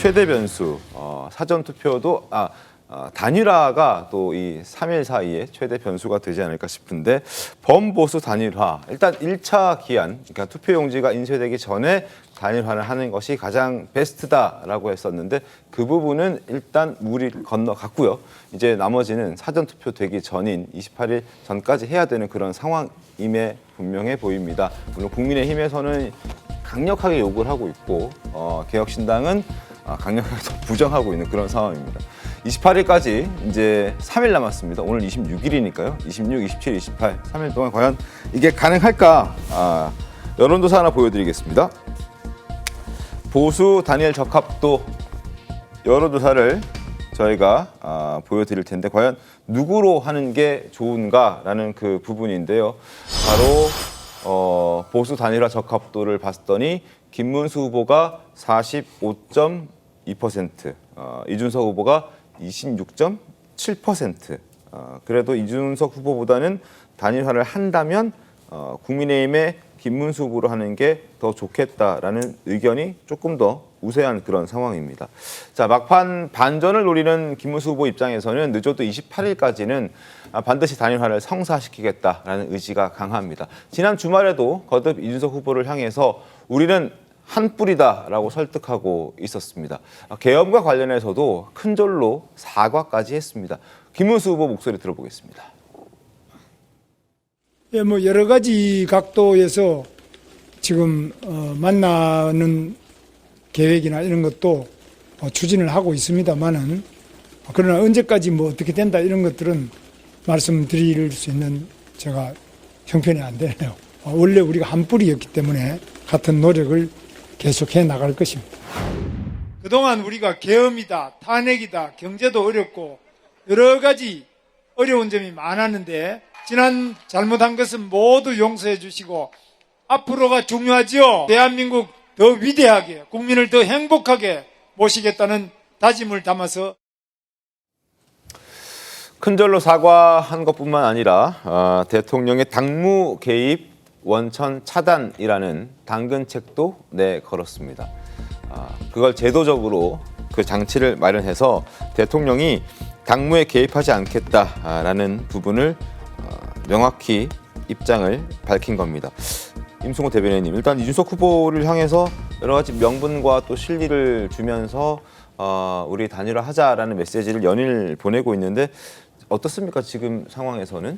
최대 변수, 사전투표도, 단일화가 또 이 3일 사이에 최대 변수가 되지 않을까 싶은데, 범보수 단일화. 일단 1차 기한, 그러니까 투표용지가 인쇄되기 전에 단일화를 하는 것이 가장 베스트다라고 했었는데, 그 부분은 일단 물이 건너갔고요. 이제 나머지는 사전투표 되기 전인 28일 전까지 해야 되는 그런 상황임에 분명해 보입니다. 물론 국민의힘에서는 강력하게 욕을 하고 있고, 개혁신당은 강력하게 부정하고 있는 그런 상황입니다. 28일까지 이제 3일 남았습니다. 오늘 26일이니까요. 26, 27, 28, 3일 동안 과연 이게 가능할까? 여론조사 하나 보여드리겠습니다. 보수 단일 적합도 여론조사를 저희가 보여드릴 텐데, 과연 누구로 하는 게 좋은가라는 그 부분인데요. 바로 보수 단일화 적합도를 봤더니 김문수 후보가 45.2%, 이준석 후보가 26.7%. 그래도 이준석 후보보다는 단일화를 한다면 국민의힘의 김문수 후보로 하는 게 더 좋겠다라는 의견이 조금 더 우세한 그런 상황입니다. 자, 막판 반전을 노리는 김문수 후보 입장에서는 늦어도 28일까지는 반드시 단일화를 성사시키겠다라는 의지가 강합니다. 지난 주말에도 거듭 이준석 후보를 향해서 우리는 한 뿌리다라고 설득하고 있었습니다. 계엄과 관련해서도 큰 절로 사과까지 했습니다. 김문수 후보 목소리 들어보겠습니다. 예, 여러 가지 각도에서 지금 만나는 계획이나 이런 것도 추진을 하고 있습니다만은, 그러나 언제까지 어떻게 된다 이런 것들은 말씀드릴 수 있는 제가 형편이 안 되네요. 원래 우리가 한 뿌리였기 때문에 같은 노력을 계속해 나갈 것입니다. 그동안 우리가 계엄이다, 탄핵이다, 경제도 어렵고 여러 가지 어려운 점이 많았는데, 지난 잘못한 것은 모두 용서해 주시고 앞으로가 중요하지요. 대한민국 더 위대하게, 국민을 더 행복하게 모시겠다는 다짐을 담아서 큰절로 사과한 것뿐만 아니라 대통령의 당무 개입 원천 차단이라는 당근책도 내걸었습니다. 그걸 제도적으로 그 장치를 마련해서 대통령이 당무에 개입하지 않겠다라는 부분을 명확히 입장을 밝힌 겁니다. 임승호 대변인님, 일단 이준석 후보를 향해서 여러 가지 명분과 또 실리를 주면서 우리 단일화하자라는 메시지를 연일 보내고 있는데, 어떻습니까? 지금 상황에서는?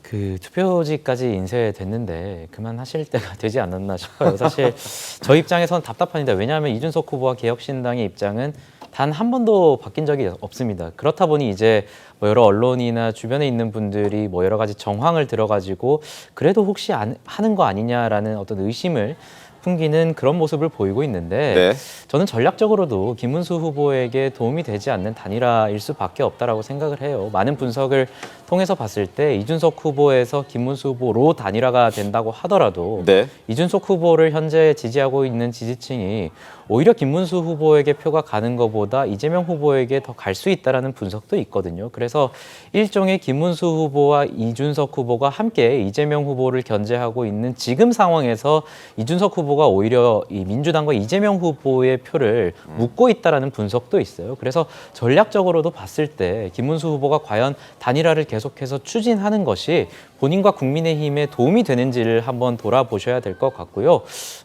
그 투표지까지 인쇄됐는데 그만하실 때가 되지 않았나 싶어요. 사실 저 입장에서는 답답합니다. 왜냐하면 이준석 후보와 개혁신당의 입장은 단 한 번도 바뀐 적이 없습니다. 그렇다 보니 이제 여러 언론이나 주변에 있는 분들이 여러 가지 정황을 들어가지고 그래도 혹시 하는 거 아니냐라는 어떤 의심을 풍기는 그런 모습을 보이고 있는데, 네. 저는 전략적으로도 김문수 후보에게 도움이 되지 않는 단일화일 수밖에 없다라고 생각을 해요. 많은 분석을 통해서 봤을 때 이준석 후보에서 김문수 후보로 단일화가 된다고 하더라도 네. 이준석 후보를 현재 지지하고 있는 지지층이 오히려 김문수 후보에게 표가 가는 것보다 이재명 후보에게 더 갈 수 있다라는 분석도 있거든요. 그래서 일종의 김문수 후보와 이준석 후보가 함께 이재명 후보를 견제하고 있는 지금 상황에서 이준석 후보가 오히려 이 민주당과 이재명 후보의 표를 묶고 있다라는 분석도 있어요. 그래서 전략적으로도 봤을 때 김문수 후보가 과연 단일화를 계속해서 추진하는 것이 본인과 국민의힘에 도움이 되는지를 한번 돌아보셔야 될 것 같고요.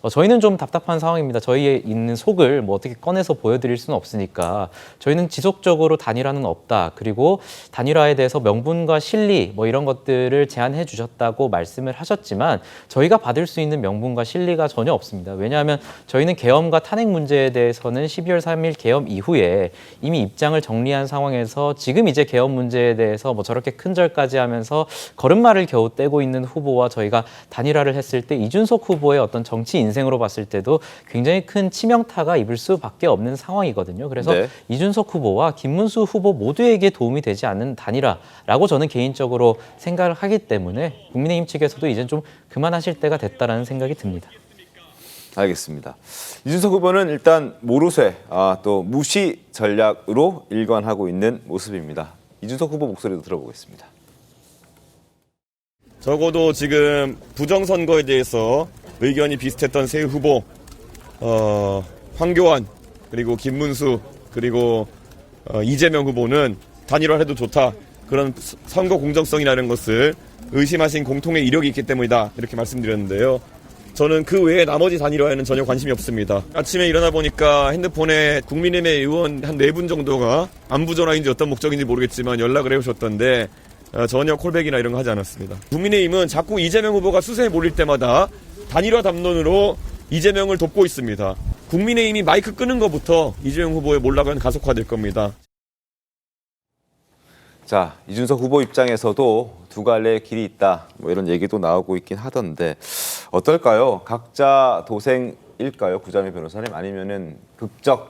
저희는 좀 답답한 상황입니다. 저희의 있는 속을 어떻게 꺼내서 보여드릴 수는 없으니까 저희는 지속적으로 단일화는 없다. 그리고 단일화에 대해서 명분과 실리 이런 것들을 제안해 주셨다고 말씀을 하셨지만 저희가 받을 수 있는 명분과 실리가 전혀 없습니다. 왜냐하면 저희는 계엄과 탄핵 문제에 대해서는 12월 3일 계엄 이후에 이미 입장을 정리한 상황에서 지금 이제 계엄 문제에 대해서 저렇게 큰절까지 하면서 걸음마를 겨우 떼고 있는 후보와 저희가 단일화를 했을 때 이준석 후보의 어떤 정치 인생으로 봤을 때도 굉장히 큰 치명타가 입을 수밖에 없는 상황이거든요. 그래서 네. 이준석 후보와 김문수 후보 모두에게 도움이 되지 않는 단일화라고 저는 개인적으로 생각을 하기 때문에 국민의힘 측에서도 이제 좀 그만하실 때가 됐다라는 생각이 듭니다. 알겠습니다. 이준석 후보는 일단 모르쇠, 또 무시 전략으로 일관하고 있는 모습입니다. 이준석 후보 목소리도 들어보겠습니다. 적어도 지금 부정선거에 대해서 의견이 비슷했던 세 후보, 황교안, 그리고 김문수 그리고 이재명 후보는 단일화해도 좋다. 그런 선거 공정성이라는 것을 의심하신 공통의 이력이 있기 때문이다. 이렇게 말씀드렸는데요. 저는 그 외에 나머지 단일화에는 전혀 관심이 없습니다. 아침에 일어나 보니까 핸드폰에 국민의힘의 의원 한 4분 정도가 안부 전화인지 어떤 목적인지 모르겠지만 연락을 해오셨던데 전혀 콜백이나 이런 거 하지 않았습니다. 국민의힘은 자꾸 이재명 후보가 수세에 몰릴 때마다 단일화 담론으로 이재명을 돕고 있습니다. 국민의힘이 마이크 끄는 것부터 이재명 후보의 몰락은 가속화될 겁니다. 자, 이준석 후보 입장에서도 두 갈래의 길이 있다. 뭐 이런 얘기도 나오고 있긴 하던데 어떨까요? 각자 도생일까요? 구자미 변호사님 아니면은 극적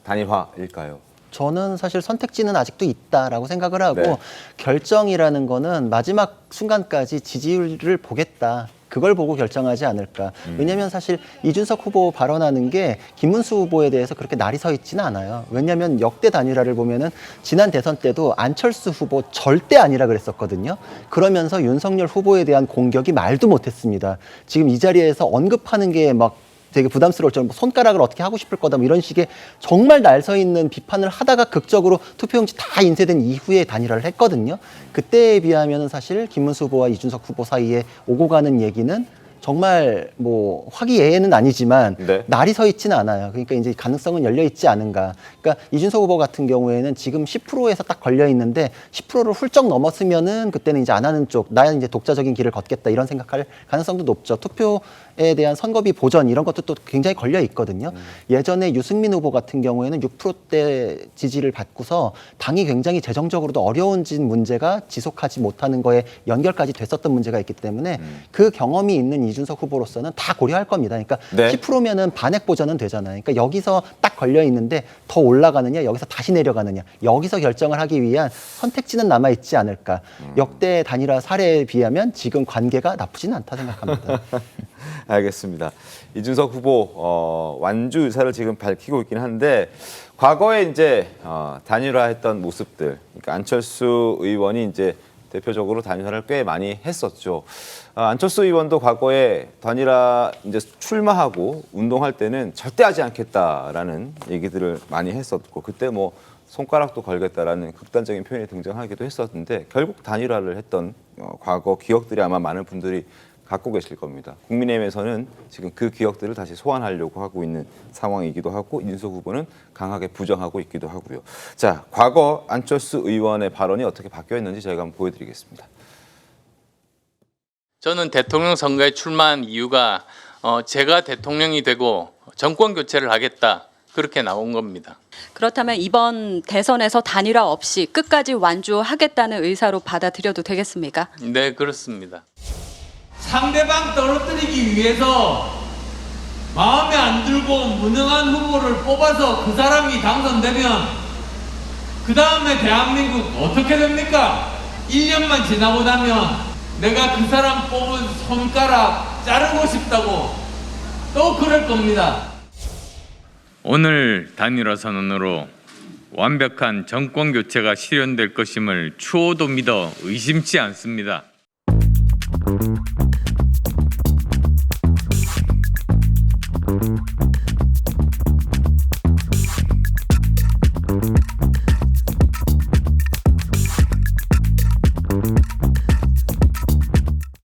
단일화일까요? 저는 사실 선택지는 아직도 있다라고 생각을 하고 네. 결정이라는 거는 마지막 순간까지 지지율을 보겠다. 그걸 보고 결정하지 않을까. 왜냐하면 사실 이준석 후보 발언하는 게 김문수 후보에 대해서 그렇게 날이 서 있지는 않아요. 왜냐하면 역대 단일화를 보면은 지난 대선 때도 안철수 후보 절대 아니라 그랬었거든요. 그러면서 윤석열 후보에 대한 공격이 말도 못했습니다. 지금 이 자리에서 언급하는 게 막 되게 부담스러울 정도로 손가락을 어떻게 하고 싶을 거다 뭐 이런 식의 정말 날 서 있는 비판을 하다가 극적으로 투표용지 다 인쇄된 이후에 단일화를 했거든요. 그때에 비하면 사실 김문수 후보와 이준석 후보 사이에 오고 가는 얘기는 정말 뭐 화기애애는 아니지만 네. 날이 서 있지는 않아요. 그러니까 이제 가능성은 열려 있지 않은가. 그러니까 이준석 후보 같은 경우에는 지금 10%에서 딱 걸려 있는데 10%를 훌쩍 넘었으면은 그때는 이제 안 하는 쪽, 나는 이제 독자적인 길을 걷겠다 이런 생각할 가능성도 높죠. 투표에 대한 선거비 보전 이런 것도 또 굉장히 걸려 있거든요. 예전에 유승민 후보 같은 경우에는 6%대 지지를 받고서 당이 굉장히 재정적으로도 어려워진 문제가 지속하지 못하는 거에 연결까지 됐었던 문제가 있기 때문에 그 경험이 있는 이준석 후보로서는 다 고려할 겁니다. 그러니까 네. 10%면은 반액 보전은 되잖아요. 그러니까 여기서 딱 걸려 있는데 더 올라가느냐, 여기서 다시 내려가느냐, 여기서 결정을 하기 위한 선택지는 남아 있지 않을까. 역대 단일화 사례에 비하면 지금 관계가 나쁘지는 않다 생각합니다. 알겠습니다. 이준석 후보 완주 의사를 지금 밝히고 있긴 한데 과거에 이제 단일화했던 모습들, 그러니까 안철수 의원이 이제 대표적으로 단일화를 꽤 많이 했었죠. 안철수 의원도 과거에 단일화 이제 출마하고 운동할 때는 절대 하지 않겠다라는 얘기들을 많이 했었고 그때 뭐 손가락도 걸겠다라는 극단적인 표현이 등장하기도 했었는데 결국 단일화를 했던 과거 기억들이 아마 많은 분들이 갖고 계실 겁니다. 국민의힘에서는 지금 그 기억들을 다시 소환하려고 하고 있는 상황이기도 하고 이준석 후보는 강하게 부정하고 있기도 하고요. 자, 과거 안철수 의원의 발언이 어떻게 바뀌어 있는지 저희가 한번 보여드리겠습니다. 저는 대통령 선거에 출마한 이유가 제가 대통령이 되고 정권 교체를 하겠다 그렇게 나온 겁니다. 그렇다면 이번 대선에서 단일화 없이 끝까지 완주하겠다는 의사로 받아들여도 되겠습니까? 네, 그렇습니다. 상대방 떨어뜨리기 위해서 마음에 안 들고 무능한 후보를 뽑아서 그 사람이 당선되면 그 다음에 대한민국 어떻게 됩니까? 1년만 지나고 나면 내가 그 사람 뽑은 손가락 자르고 싶다고 또 그럴 겁니다. 오늘 단일화 선언으로 완벽한 정권 교체가 실현될 것임을 추호도 믿어 의심치 않습니다.